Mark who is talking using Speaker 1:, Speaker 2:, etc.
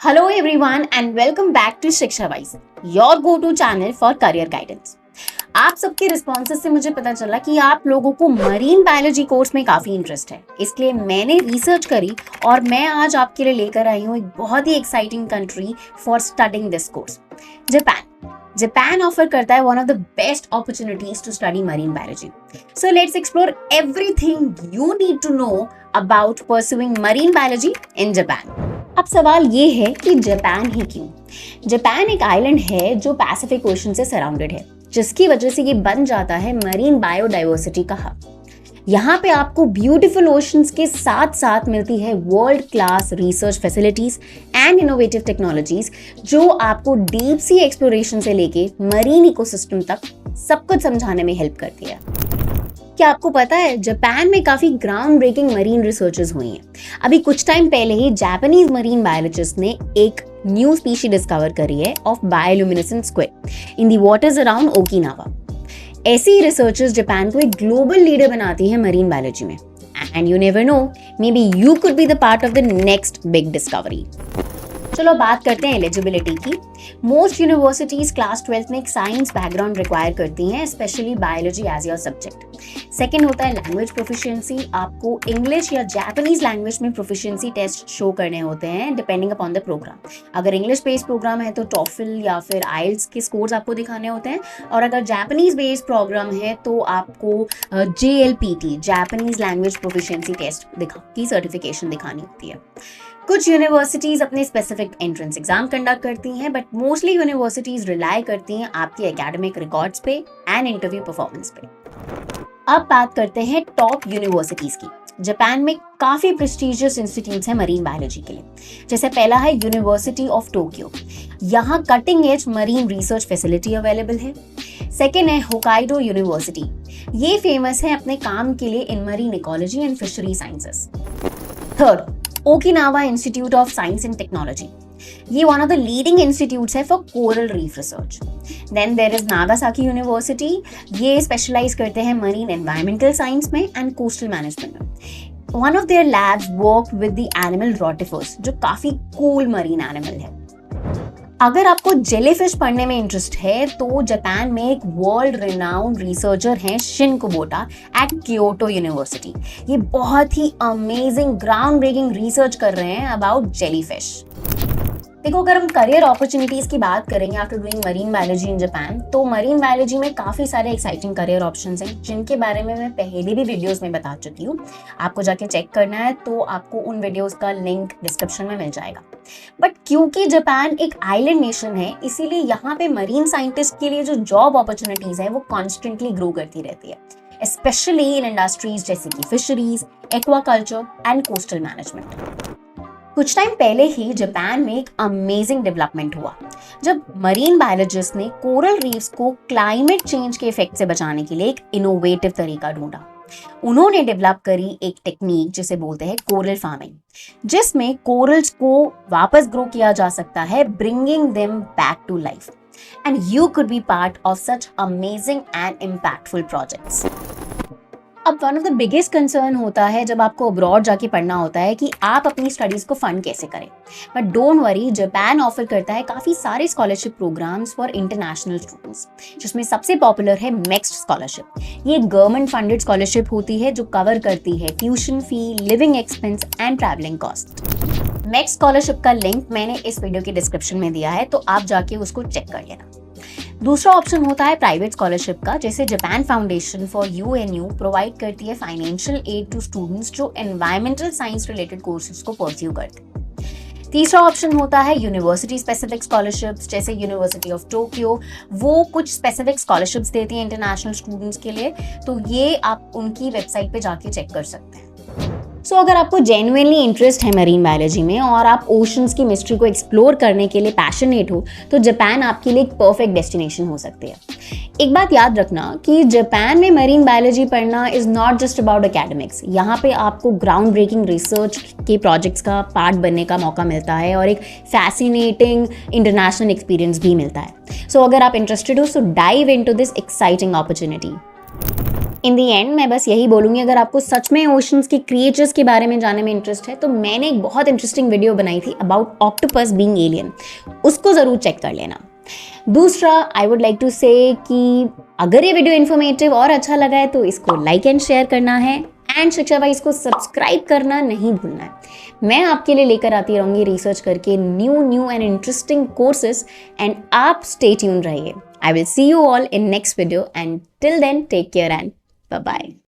Speaker 1: Hello everyone and welcome back to Shiksha wise, your go to channel for career guidance. आप सबके responses से मुझे पता चला कि आप लोगों को मरीन बायोलॉजी कोर्स में काफी इंटरेस्ट है, इसलिए मैंने रिसर्च करी और मैं आज आपके लिए लेकर आई हूँ एक बहुत ही exciting country for studying this course, Japan. Japan offer करता है one of the best opportunities to study marine biology. So let's explore everything you need to know about pursuing marine biology in Japan. अब सवाल ये है कि Japan ही क्यों? Japan एक island है जो पैसिफिक ओशन से सराउंडेड है, जिसकी वजह से ये बन जाता है मरीन बायोडाइवर्सिटी का हब। यहाँ पे आपको ब्यूटीफुल ओशंस के साथ साथ मिलती है world class research facilities and innovative technologies, जो आपको डीप सी एक्सप्लोरेशन से लेके मरीन इकोसिस्टम तक सब कुछ समझाने में हेल्प करती है। क्या आपको पता है जापान में काफी ग्राउंड ब्रेकिंग मरीन रिसर्चेस हुई हैं। अभी कुछ टाइम पहले ही जापानीज मरीन बायोलॉजिस्ट ने एक न्यू स्पीशी डिस्कवर करी है of bioluminescent squid in the waters around Okinawa. ऐसी ही रिसर्चेस जापान को एक ग्लोबल लीडर बनाती है मरीन बायोलॉजी में। And you never know, may be you could be the part of the next big discovery. चलो बात करते हैं एलिजिबिलिटी की। मोस्ट यूनिवर्सिटीज क्लास 12 में एक साइंस बैकग्राउंड रिक्वायर करती हैं, specially biology as your subject. Second होता है लैंग्वेज प्रोफिशिएंसी। आपको इंग्लिश या जापानीज लैंग्वेज में प्रोफिशिएंसी टेस्ट शो करने होते हैं डिपेंडिंग अपॉन द प्रोग्राम। अगर इंग्लिश बेस्ड प्रोग्राम है तो टॉफल या फिर आइल्स के स्कोर्स आपको दिखाने होते हैं, और अगर जापानीज बेस्ड प्रोग्राम है तो आपको JLPT Japanese language proficiency test की सर्टिफिकेशन दिखानी होती है। कुछ यूनिवर्सिटीज अपने स्पेसिफिक एंट्रेंस एग्जाम कंडक्ट करती हैं, बट मोस्टली यूनिवर्सिटीज रिलाई करती हैं आपकी एकेडमिक रिकॉर्ड्स पे एंड इंटरव्यू परफॉर्मेंस पे। अब बात करते हैं टॉप यूनिवर्सिटीज की। जापान में काफी प्रेस्टिजियस इंस्टीट्यूट्स हैं मरीन बायोलॉजी के लिए। जैसे पहला है यूनिवर्सिटी ऑफ टोक्यो, यहाँ cutting edge marine research facility available है। सेकेंड है होकाइडो यूनिवर्सिटी, ये फेमस है अपने काम के लिए in marine ecology and fishery sciences. Third, Okinawa institute of science and technology, ये one of the leading institutes है for coral reef research. Then there is Nagasaki university, ये स्पेशलाइज करते हैं मरीन एनवायरमेंटल साइंस में and coastal management में। One of their labs work with the animal rotifers, जो काफी cool marine animal है। अगर आपको जेलीफिश पढ़ने में इंटरेस्ट है तो जापान में एक वर्ल्ड रिनाउंड रिसर्चर हैं Shin Kubota at Kyoto University. ये बहुत ही अमेजिंग ग्राउंड ब्रेकिंग रिसर्च कर रहे हैं अबाउट जेलीफिश। देखो, अगर हम करियर अपॉर्चुनिटीज की बात करेंगे after doing marine biology in Japan, तो मरीन बायोलॉजी में काफी सारे एक्साइटिंग करियर ऑप्शंस हैं, जिनके बारे में मैं पहले भी वीडियोस में बता चुकी हूँ। आपको जाके चेक करना है तो आपको उन वीडियोस का लिंक डिस्क्रिप्शन में मिल जाएगा। बट क्योंकि जापान एक आइलैंड नेशन है, इसीलिए यहाँ पे मरीन साइंटिस्ट के लिए जो जॉब अपॉर्चुनिटीज है वो कॉन्स्टेंटली ग्रो करती रहती है, स्पेशली इन इंडस्ट्रीज जैसे कि fisheries, aquaculture and coastal management. कुछ टाइम पहले ही जापान में एक अमेजिंग डेवलपमेंट हुआ, जब मरीन बायोलॉजिस्ट ने कोरल रीफ्स को क्लाइमेट चेंज के इफेक्ट से बचाने के लिए एक इनोवेटिव तरीका ढूंढा। उन्होंने डेवलप करी एक टेक्निक जिसे बोलते हैं कोरल फार्मिंग, जिसमें कोरल्स को वापस ग्रो किया जा सकता है, bringing them back to life. And you could be part of such amazing and impactful projects. अब one of the biggest concern होता है जब आपको अब्रॉड जाके पढ़ना होता है कि आप अपनी स्टडीज को फंड कैसे करें। But don't worry, Japan offer करता है काफी सारे scholarship programs for international students, जिसमें सबसे पॉपुलर है मेक्स्ट स्कॉलरशिप। ये गवर्नमेंट फंडेड स्कॉलरशिप होती है जो कवर करती है tuition fee, living expense and traveling cost. MEXT scholarship का लिंक मैंने इस वीडियो के डिस्क्रिप्शन में दिया है, तो आप जाके उसको चेक कर लेना। दूसरा ऑप्शन होता है प्राइवेट स्कॉलरशिप का, जैसे Japan foundation for UNU provide करती है फाइनेंशियल एड टू स्टूडेंट्स जो एनवायरमेंटल साइंस रिलेटेड कोर्सेज को परस्यू करते हैं। तीसरा ऑप्शन होता है यूनिवर्सिटी स्पेसिफिक स्कॉलरशिप्स, जैसे यूनिवर्सिटी ऑफ टोक्यो, वो कुछ स्पेसिफिक स्कॉलरशिप्स देती हैं इंटरनेशनल स्टूडेंट्स के लिए, तो ये आप उनकी वेबसाइट पे जाके चेक कर सकते हैं। सो अगर आपको जेन्युइनली इंटरेस्ट है मरीन बायोलॉजी में और आप ओशंस की मिस्ट्री को एक्सप्लोर करने के लिए पैशनेट हो, तो जापान आपके लिए एक परफेक्ट डेस्टिनेशन हो सकती है। एक बात याद रखना कि जापान में मरीन बायोलॉजी पढ़ना is not just about academics. यहाँ पे आपको ग्राउंड ब्रेकिंग रिसर्च के प्रोजेक्ट्स का पार्ट बनने का मौका मिलता है और एक फैसिनेटिंग इंटरनेशनल एक्सपीरियंस भी मिलता है। सो अगर आप इंटरेस्टेड हो, so dive into this exciting opportunity. In the end मैं बस यही बोलूँगी, अगर आपको सच में ओशंस की क्रिएचर्स के बारे में जानने में इंटरेस्ट है तो मैंने एक बहुत इंटरेस्टिंग वीडियो बनाई थी अबाउट ऑक्टोपस बीइंग एलियन, उसको ज़रूर चेक कर लेना। दूसरा, आई वुड लाइक टू से कि अगर ये वीडियो इन्फॉर्मेटिव और अच्छा लगा है तो इसको लाइक एंड शेयर करना है, एंड शिक्षा वाइज को सब्सक्राइब करना नहीं भूलना है। मैं आपके लिए लेकर आती रहूँगी रिसर्च करके new and interesting courses, and आप स्टे ट्यून रहिए। I will see you all in next video, and till then take care and bye bye.